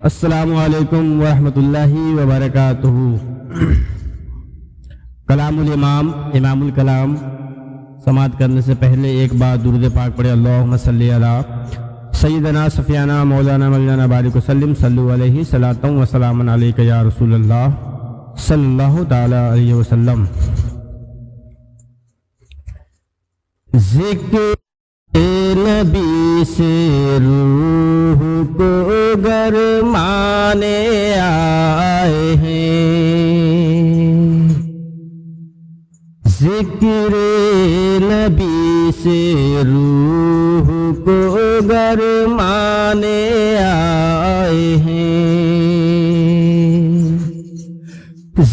السلام علیکم ورحمۃ اللہ وبرکاتہ۔ کلام الامام امام الکلام سماعت کرنے سے پہلے ایک بار درود پاک پڑھے۔ اللہم صلی علی سیدنا صفیانہ مولانا مولانا بارک وسلم صلو علیہ صلاۃ و سلام علیک یا رسول اللہ صلی اللہ تعالی علیہ وسلم۔ ذکر نبی سے روح کو گرمانے آئے ہیں، ذکر نبی سے روح کو گرمانے آئے ہیں،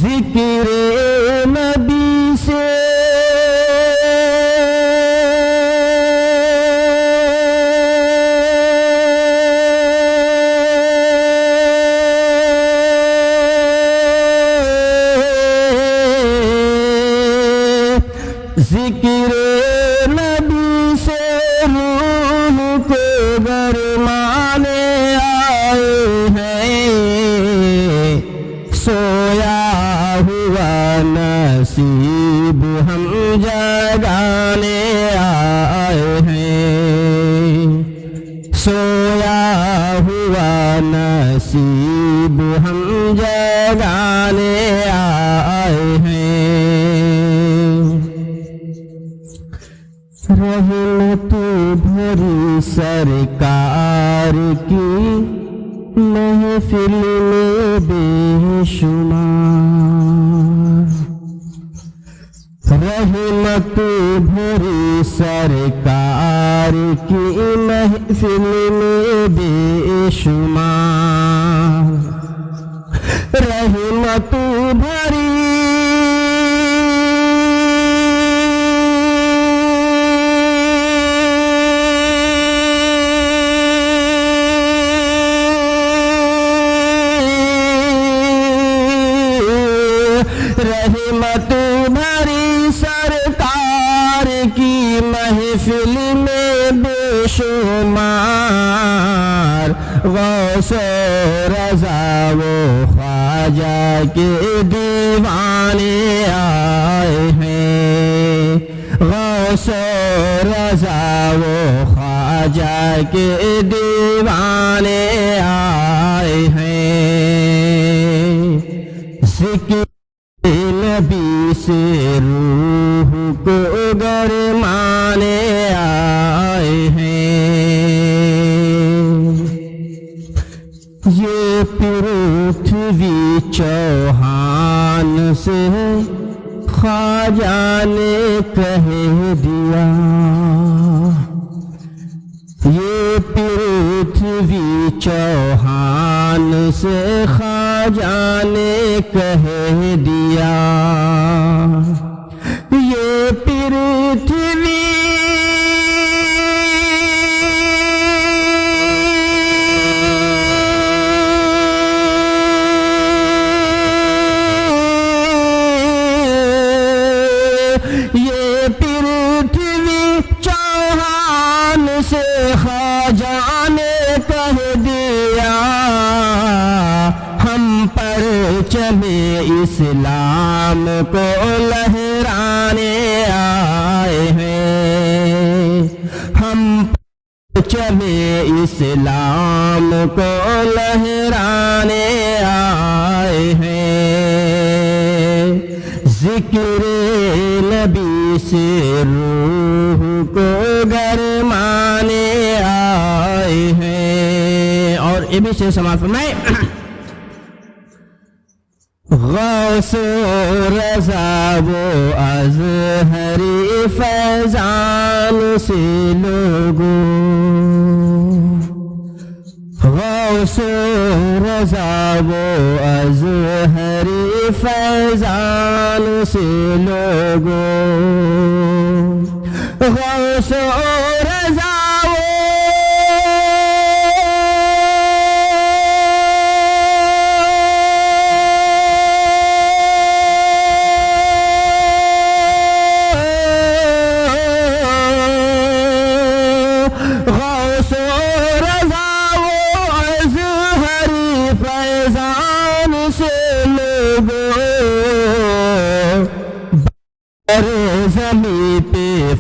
ذکر نبی سے ذکر نبی سے روح کو گرمانے آئے ہیں، سویا ہوا نصیب ہم جگانے آئے ہیں، سویا ہوا نصیب ہم جگانے آئے ہیں۔ رحمت بھری سرکار کی محفل میں بے شمار، رحمت بھری سرکار کی محفل میں بے شمار، رحمت بھری رحمت بھری سرکار کی محفل میں بے شمار، غوث و رضا و خواجہ کے دیوانے آئے ہیں، غوث و رضا و خواجہ کے دیوانے آئے ہیں، ذکر نبی سے روح کو گرمانے آئے ہیں۔ یہ پرتھوی چوہان سے خواجہ نے کہہ دیا، یہ پرتھوی چوہان سے خواجہ نے کہہ دیا، یہ پرتھوی یہ پرتھوی چوہان سے خواجہ نے کہہ دیا، ہم پرچم اسلام کو لہرانے آئے ہیں، ہم پرچم اسلام کو لہرانے آئے ہیں، ذکر نبی سے روح کو گرمانے آئے ہیں۔ اور یہ بھی سے سماعت فرمائے۔ غوث و رضا و ازہری فیضان سے لوگوں، غوث و رضا و ازہری فیضان سے لوگوں، غوث و رضا غوث و رضا و ازہری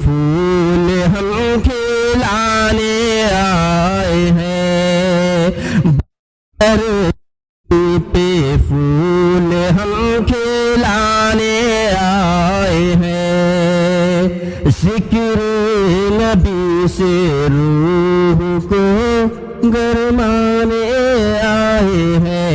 پھول ہم کھلانے آئے ہیں، پہ پھول ہم کھلانے آئے ہیں، ذکر نبی سے روح کو گرمانے آئے ہیں،